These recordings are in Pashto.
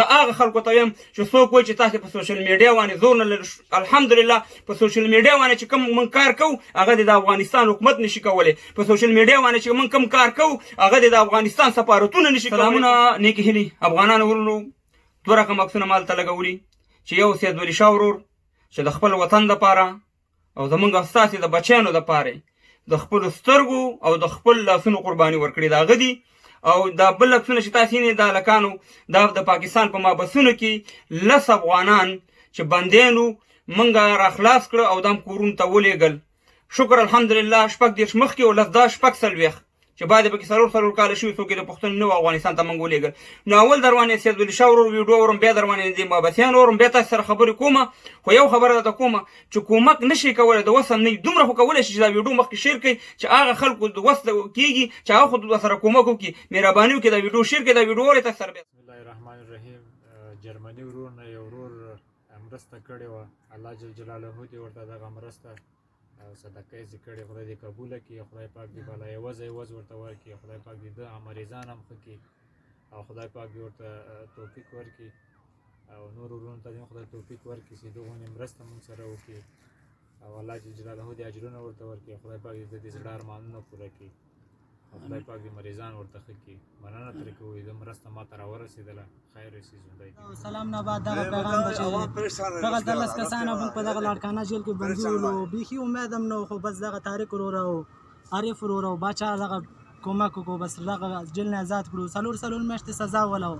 زه هغه خلکو ته وایم چې څوک وایي چې تاسې په سوشل میډیا باندې زور نه لري. الحمدلله په سوشل میډیا باندې چې کوم موږ کار کوو هغه د افغانستان حکومت نشي کولی. په سوشل میډیا باندې چې موږ کوم کار کوو هغه د افغانستان سفارتونه نشي کولی. سلامونه نیکې هیلې افغانانو ورونو. دوه رقم عکسونه ما هلته لګولي چې یو سید ولی شاه ورور چې د خپل وطن دپاره او زمونږ او ستاسې د بچیانو دپاره د خپلو سترګو او د خپل لاسونو قرباني ورکړې د هغه دي. او دا بل عکسونه چې تاسې یې د هلکانو دا د پاکستان په مابسونو کې 10 افغانان چې بندیانو موږ راخلاص کړه او دا کورونو ته ولېږل. شکر الحمدلله 14 مخکې او 10 چې بعد پکې 4 کاله شوي څوک د پښتون نو افغانستان ته موږ ولېږل. نو اول در باندې سید ولی شاه ورور ویډیو اورم، بیا در باندې د مابسیان اورم، بیا تاسو سره خبرې کومه. خو یو خبره درته کومه چې کومک نشي کولی د وس نه دومره خو کولی شي چې دا ویډیو مخکې شیر کړئ چې هغه خلکو د وس کېږي چې هغه خو سره کومک وکړي. مهرباني وکړئ دا ویډیو شیر کړئ، دا ویډیو اورئ تاسو سره. بسم الله الرحمن الرحیم. جرمني ورور نه یو ورور مرسته کړې وه، الله جل جلاله دې ورته دغه مرسته او صدقه یې کړې، خدای دې قبوله کړي، خدای پاک دې بالا عوض ورته ورکړي، خدای پاک دې د مریضان هم ښه کړي او خدای پاک دې ورته توفیق ورکړي او نور ورونو ته دې خدای توفیق ورکړي چې دغونې مرسته موږ سره وکړي او الله جل جلاله دې اجرونه ورته ورکړي. خدای پاک دې د دې زړه ارمانونه پوره کړي او خدای پاک دې مریضان ورته ښه کړي. مننه ترې کوو د مرسته ما ته راورسېدله. خیر اوسې ژوندی دې. سلام نه بعد دغه پیغام ده چې دغه 13 کسان موږ په دغه لاړکانه جیل کې بندي ولو. بیخي امید هم نه خو بس دغه طارق ورور او عارف ورور او باچا دغه کومک وکړو، بس دغه جیل نه آزاد کړو. 4 میاشتې سزا ولو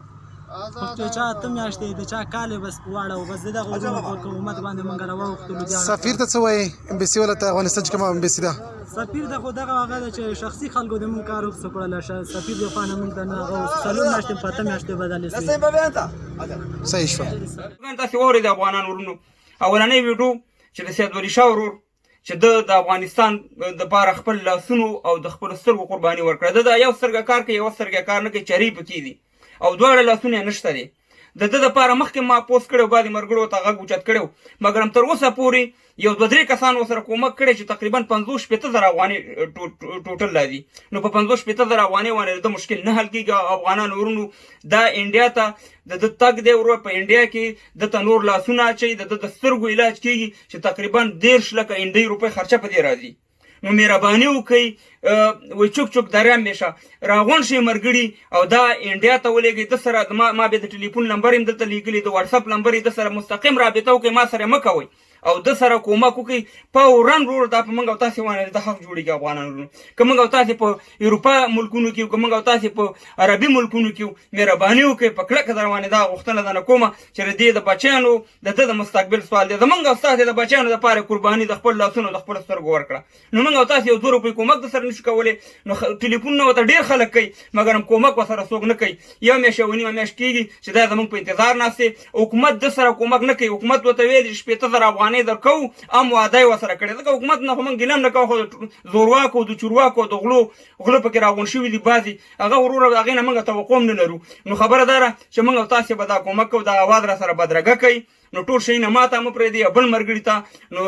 پښتو چا 8 میاشتې د چا کال بس واړو. بس دغه ورور په حکومت باندې موږ راوختلو. سفیر ته څه وایي امبیسي ولا ته افغانستان چې کومه امبیسي ده؟ سفیر د خو دغه هغه ده چې شخصي خلکو د موږ کار وکړه کړل. سفیر د خانه موږ ته نه هغه 4 میاشتې په 8 میاشتې بدلې شوې. صحیح شو. تاسې واورئ د افغانانو ورونو اولنۍ ویډیو چې د سید ولی شاه ورور چې د افغانستان دپاره خپل لاسونو او د خپلو سترګو قرباني ورکړه. د یو سترګه کار کوي، یوه سترګه کار نه کوي، چرې پکې دي او دواړه لاسونه یې نشته دي. د ده دپاره مخکې ما پوسټ کړی و، بعضې ملګرو ته غږ اوچت کړی و، مګر هم تر اوسه پورې یو 2-3 کسان ورسره کومک کړی چې تقریبا 50-60 افغانۍ ټوټل لا دي. نو په 50-60 افغانۍ باندې د مشکل نه حل کېږي. افغانانو ورونو دا انډیا ته د ده تګ دی ورور په انډیا کې د ته نور لاسونه اچوي، د ده د سترګو علاج کېږي چې تقریبا 13 لکه انډۍ روپۍ خرچه په دې راځي. نو مهرباني وکړئ وایي چوک درې همیشه راغونډ شئ ملګري او دا انډیا ته ولېږئ. د سره ما بیا د ټلیفون نمبر یې دلته لیکلي، د واټساپ نمبر یې د سره مستقیم رابطه وکړئ، ما سره مه کوئ او د سره کومک وکړئ فورا. ورور دا په موږ او تاسې باندې د حق جوړېږي افغانانو. که موږ او تاسې په اروپا ملکونو کې که موږ او تاسې په عربي ملکونو کې مهرباني وکړئ په کلکه در باندې دا غوښتنه درنه کومه چې د دې د بچیانو د ده د مستقبل سوال دی. زموږ او ستاسې د بچیانو دپاره قرباني د خپل لاسونو د خپلو سترګو ورکړه. نو موږ او تاسې یو 2 روپۍ کومک د سره نشو کولی. نو ټلیفونونه ورته ډېر خلک کوي مګر هم کومک ورسره څوک نه کوي. یو میاشت یوه نیمه میاشت کېږي چې دا زموږ په انتظار ناست دی. حکومت د سره کومک نه کوي. حکومت ورته ویلي 80,000 افغانۍ درکوو ام وعده یې ورسره کړې. ځکه حکومت نه خو موږ ګیله هم نه کوو، خو د زورواکو د چورواکو د غلو پکې راغونډ شوي دي بعضې هغه وروره هغې نه موږ توقع هم نه لرو. نو خبره دا ده چې موږ او تاسې به دا کومک کوو، دا اواز را سره بدرګه کوئ. نو ټول شیونه ما ته مه پرېږدئ یا بل ملګري ته. نو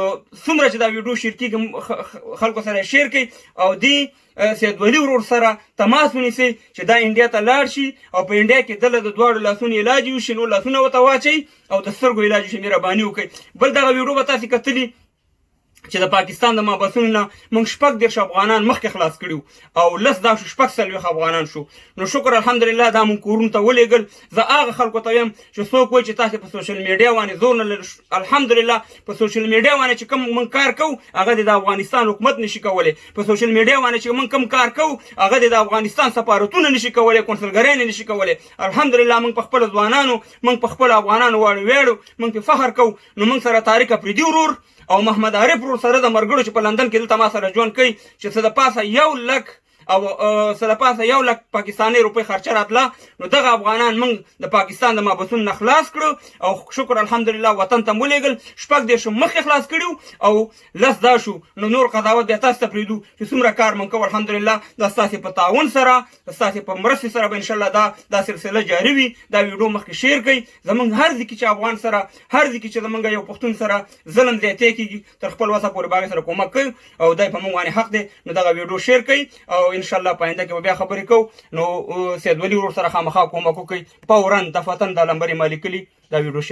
څومره چې دا ویډیو شیر کېږي خلکو سره یې شیر کړئ او دې سید ولی ورور سره تماس ونیسئ چې دا انډیا ته لاړ شي او په انډیا کې دله د دواړو لاسونو علاج وشي. نو لاسونه ورته واچئ او د سترګو علاج وشي. مهرباني وکړئ. بل دغه ویډیو به تاسې کتلي چې د پاکستان د مابسونو نه موږ 14 افغانان مخکې خلاص کړي او 10 دا شو 40 افغانان شو. نو شکر الحمدلله دا موږ کورونو ته ولېږل. زه هغه خلکو ته وایم چې څوک وایي چې تاسې په سوشل میډیا باندې زور نه لري. الحمدلله په سوشل میډیا باندې چې کوم موږ کار کوو هغه د افغانستان حکومت نشي کولی. په سوشل میډیا باندې چې موږ کوم کار کوو هغه د افغانستان سفارتونه نشي کولی، کونسلګریان نشي کولی. الحمدلله موږ په خپل ځوانانو، موږ په خپل افغانانو ویاړو، موږ په فخر کوو. نو موږ سره طارق افریدي ورور او محمد عارف ورور سره د مرګړو چې په لندن کې دلته ما سره ژوند کوي چې څه د پاسه 1 لک او څه د پاسه 1 لک پاکستاني روپۍ خرچه راتله. نو دغه افغانان موږ د پاکستان د مابسونو نه خلاص کړو او شکر الحمدلله وطن ته ولېږل. 14 مخکې خلاص کړي او 10 دا شو. نو نور قضاوت بیا تاسو ته پرېږدو چې څومره کار موږ کوو. الحمدلله دا ستاسې په تعاون سره، ستاسې په مرستې سره به انشاءالله دا سلسله جاري وي. دا ویډیو مخکې شیر کړئ. زموږ هر ځای کې چې افغان سره، هر ځای کې چې زموږ یو پښتون سره ظلم زیاتی کېږي تر خپل وسه پورې به هغې سره کومک کوي او دی په موږ باندې حق دی. نو دغه ویډیو شیر کړئ او او ان شاء الله پاینده کې به بیا خبرې کوو. نو سید ولی ورور سره خامخا کومک وکړئ، فورا دفتن دا نمبر یې ما لیکلي دا ویډیو شیر